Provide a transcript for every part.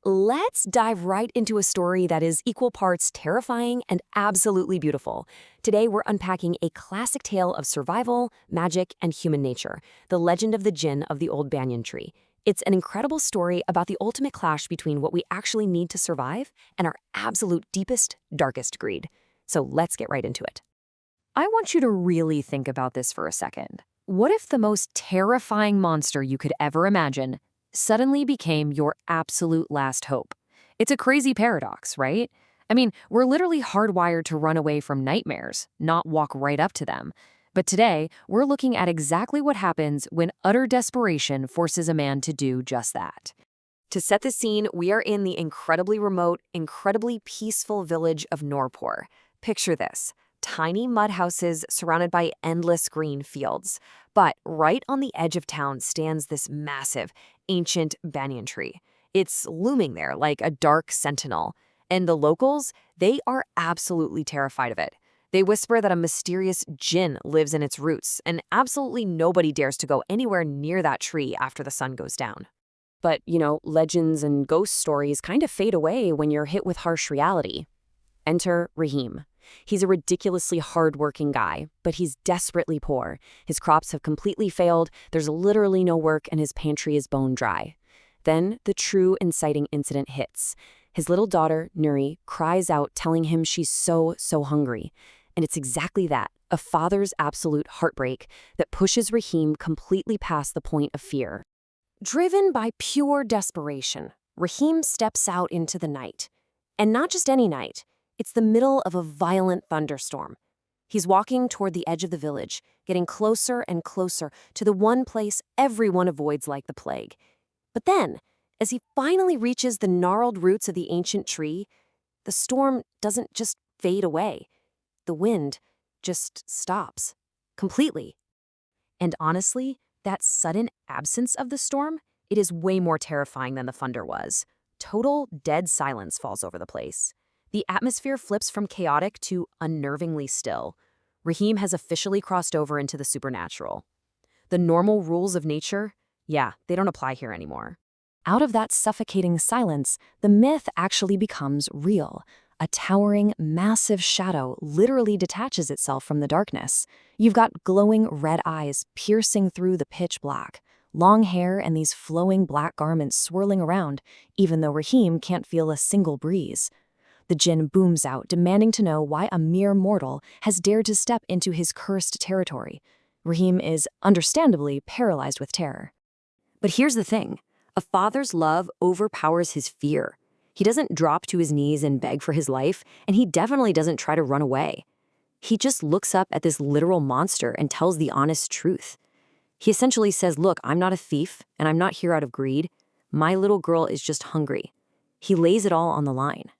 Let's dive right into a story that is equal parts terrifying and absolutely beautiful. Today, we're unpacking a classic tale of survival, magic, and human nature, the legend of the Jinn of the old banyan tree. It's an incredible story about the ultimate clash between what we actually need to survive and our absolute deepest, darkest greed. So let's get right into it. I want you to really think about this for a second. What if the most terrifying monster you could ever imagine suddenly became your absolute last hope? It's a crazy paradox, right? I mean, we're literally hardwired to run away from nightmares, not walk right up to them. But today, we're looking at exactly what happens when utter desperation forces a man to do just that. To set the scene, we are in the incredibly remote, incredibly peaceful village of Noorpur. Picture this: tiny mud houses surrounded by endless green fields. But right on the edge of town stands this massive, ancient banyan tree. It's looming there like a dark sentinel. And the locals, they are absolutely terrified of it. They whisper that a mysterious jinn lives in its roots, and absolutely nobody dares to go anywhere near that tree after the sun goes down. But, legends and ghost stories kind of fade away when you're hit with harsh reality. Enter Rahim. He's a ridiculously hard-working guy, but he's desperately poor. His crops have completely failed, there's literally no work, and his pantry is bone dry. Then the true inciting incident hits. His little daughter, Nuri, cries out telling him she's so hungry. And it's exactly that, a father's absolute heartbreak, that pushes Rahim completely past the point of fear. Driven by pure desperation, Rahim steps out into the night. And not just any night. It's the middle of a violent thunderstorm. He's walking toward the edge of the village, getting closer and closer to the one place everyone avoids like the plague. But then, as he finally reaches the gnarled roots of the ancient tree, the storm doesn't just fade away. The wind just stops. Completely. And honestly, that sudden absence of the storm, it is way more terrifying than the thunder was. Total dead silence falls over the place. The atmosphere flips from chaotic to unnervingly still. Rahim has officially crossed over into the supernatural. The normal rules of nature, they don't apply here anymore. Out of that suffocating silence, the myth actually becomes real. A towering, massive shadow literally detaches itself from the darkness. You've got glowing red eyes piercing through the pitch black, long hair and these flowing black garments swirling around, even though Rahim can't feel a single breeze. The jinn booms out, demanding to know why a mere mortal has dared to step into his cursed territory. Rahim is understandably paralyzed with terror. But here's the thing. A father's love overpowers his fear. He doesn't drop to his knees and beg for his life, and he definitely doesn't try to run away. He just looks up at this literal monster and tells the honest truth. He essentially says, look, I'm not a thief, and I'm not here out of greed. My little girl is just hungry. He lays it all on the line.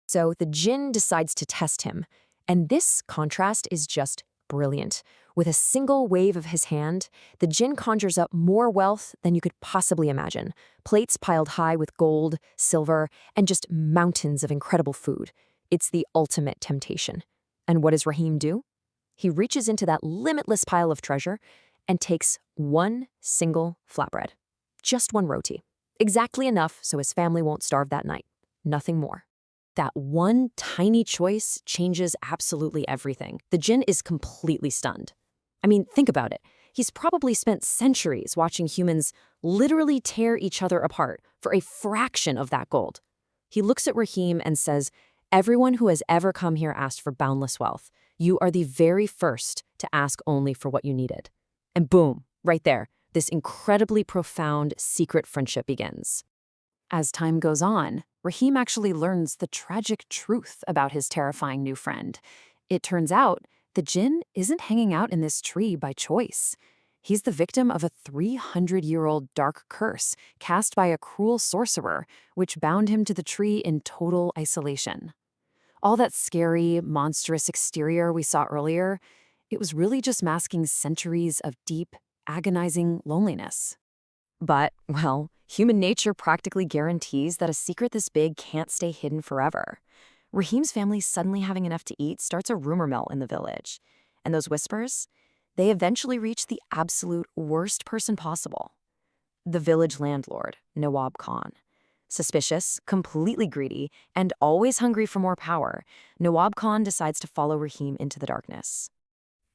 So the jinn decides to test him, and this contrast is just brilliant. With a single wave of his hand, the jinn conjures up more wealth than you could possibly imagine. Plates piled high with gold, silver, and just mountains of incredible food. It's the ultimate temptation. And what does Rahim do? He reaches into that limitless pile of treasure and takes one single flatbread. Just one roti. Exactly enough so his family won't starve that night. Nothing more. That one tiny choice changes absolutely everything. The jinn is completely stunned. I mean, think about it. He's probably spent centuries watching humans literally tear each other apart for a fraction of that gold. He looks at Rahim and says, everyone who has ever come here asked for boundless wealth. You are the very first to ask only for what you needed. And boom, right there, this incredibly profound secret friendship begins. As time goes on, Rahim actually learns the tragic truth about his terrifying new friend. It turns out the jinn isn't hanging out in this tree by choice. He's the victim of a 300-year-old dark curse cast by a cruel sorcerer, which bound him to the tree in total isolation. All that scary, monstrous exterior we saw earlier, it was really just masking centuries of deep, agonizing loneliness. But, well, human nature practically guarantees that a secret this big can't stay hidden forever. Rahim's family suddenly having enough to eat starts a rumor mill in the village. And those whispers, they eventually reach the absolute worst person possible. The village landlord, Nawab Khan. Suspicious, completely greedy, and always hungry for more power, Nawab Khan decides to follow Rahim into the darkness.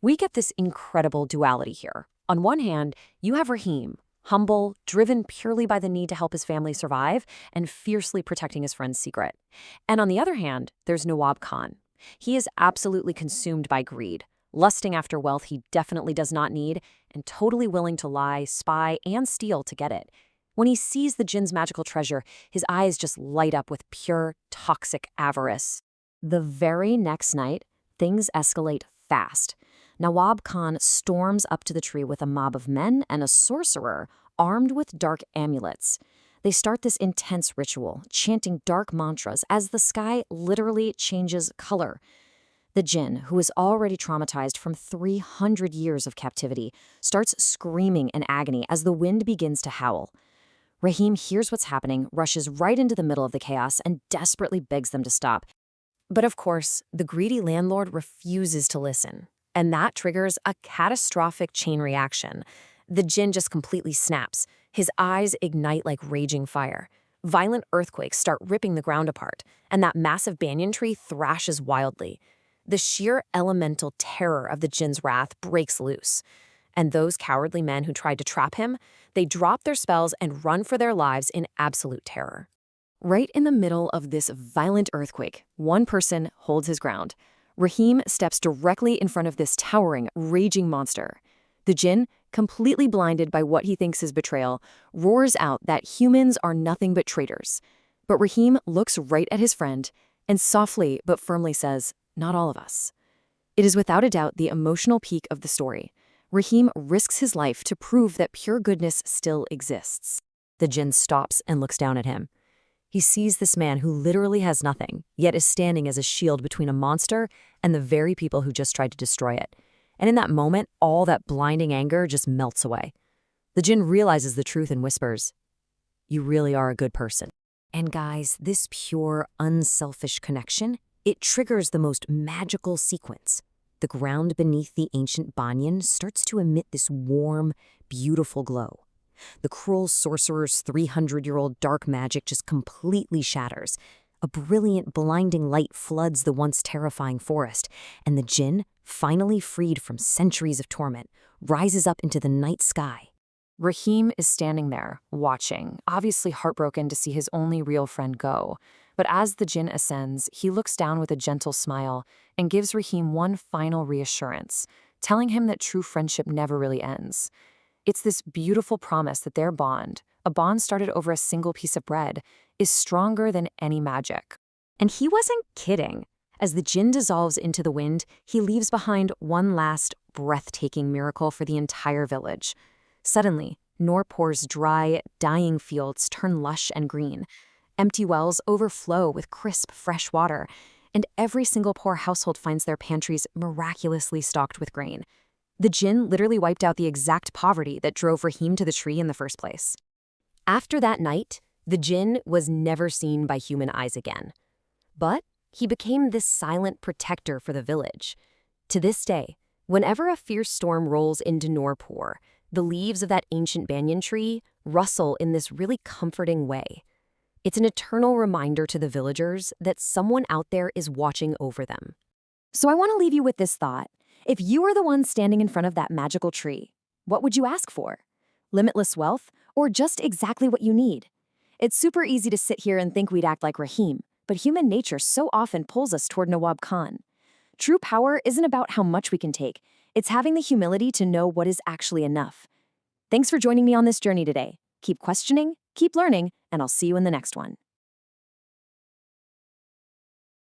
We get this incredible duality here. On one hand, you have Rahim, humble, driven purely by the need to help his family survive, and fiercely protecting his friend's secret. And on the other hand, there's Nawab Khan. He is absolutely consumed by greed, lusting after wealth he definitely does not need, and totally willing to lie, spy, and steal to get it. When he sees the jinn's magical treasure, his eyes just light up with pure, toxic avarice. The very next night, things escalate fast. Nawab Khan storms up to the tree with a mob of men and a sorcerer armed with dark amulets. They start this intense ritual, chanting dark mantras as the sky literally changes color. The jinn, who is already traumatized from 300 years of captivity, starts screaming in agony as the wind begins to howl. Rahim hears what's happening, rushes right into the middle of the chaos, and desperately begs them to stop. But of course, the greedy landlord refuses to listen. And that triggers a catastrophic chain reaction. The jinn just completely snaps. His eyes ignite like raging fire. Violent earthquakes start ripping the ground apart, and that massive banyan tree thrashes wildly. The sheer elemental terror of the jinn's wrath breaks loose. And those cowardly men who tried to trap him, they drop their spells and run for their lives in absolute terror. Right in the middle of this violent earthquake, one person holds his ground. Rahim steps directly in front of this towering, raging monster. The jinn, completely blinded by what he thinks is betrayal, roars out that humans are nothing but traitors. But Rahim looks right at his friend and softly but firmly says, "Not all of us." It is without a doubt the emotional peak of the story. Rahim risks his life to prove that pure goodness still exists. The jinn stops and looks down at him. He sees this man who literally has nothing, yet is standing as a shield between a monster and the very people who just tried to destroy it. And in that moment, all that blinding anger just melts away. The jinn realizes the truth and whispers, "You really are a good person." And guys, this pure, unselfish connection, it triggers the most magical sequence. The ground beneath the ancient banyan starts to emit this warm, beautiful glow. The cruel sorcerer's 300-year-old dark magic just completely shatters. A brilliant, blinding light floods the once terrifying forest, and the jinn, finally freed from centuries of torment, rises up into the night sky. Rahim is standing there, watching, obviously heartbroken to see his only real friend go. But as the jinn ascends, he looks down with a gentle smile and gives Rahim one final reassurance, telling him that true friendship never really ends. It's this beautiful promise that their bond, a bond started over a single piece of bread, is stronger than any magic. And he wasn't kidding. As the jinn dissolves into the wind, he leaves behind one last, breathtaking miracle for the entire village. Suddenly, Noorpur's dry, dying fields turn lush and green. Empty wells overflow with crisp, fresh water, and every single poor household finds their pantries miraculously stocked with grain. The jinn literally wiped out the exact poverty that drove Rahim to the tree in the first place. After that night, the jinn was never seen by human eyes again. But he became this silent protector for the village. To this day, whenever a fierce storm rolls into Noorpur, the leaves of that ancient banyan tree rustle in this really comforting way. It's an eternal reminder to the villagers that someone out there is watching over them. So I want to leave you with this thought. If you were the one standing in front of that magical tree, what would you ask for? Limitless wealth, or just exactly what you need? It's super easy to sit here and think we'd act like Rahim, but human nature so often pulls us toward Nawab Khan. True power isn't about how much we can take. It's having the humility to know what is actually enough. Thanks for joining me on this journey today. Keep questioning, keep learning, and I'll see you in the next one.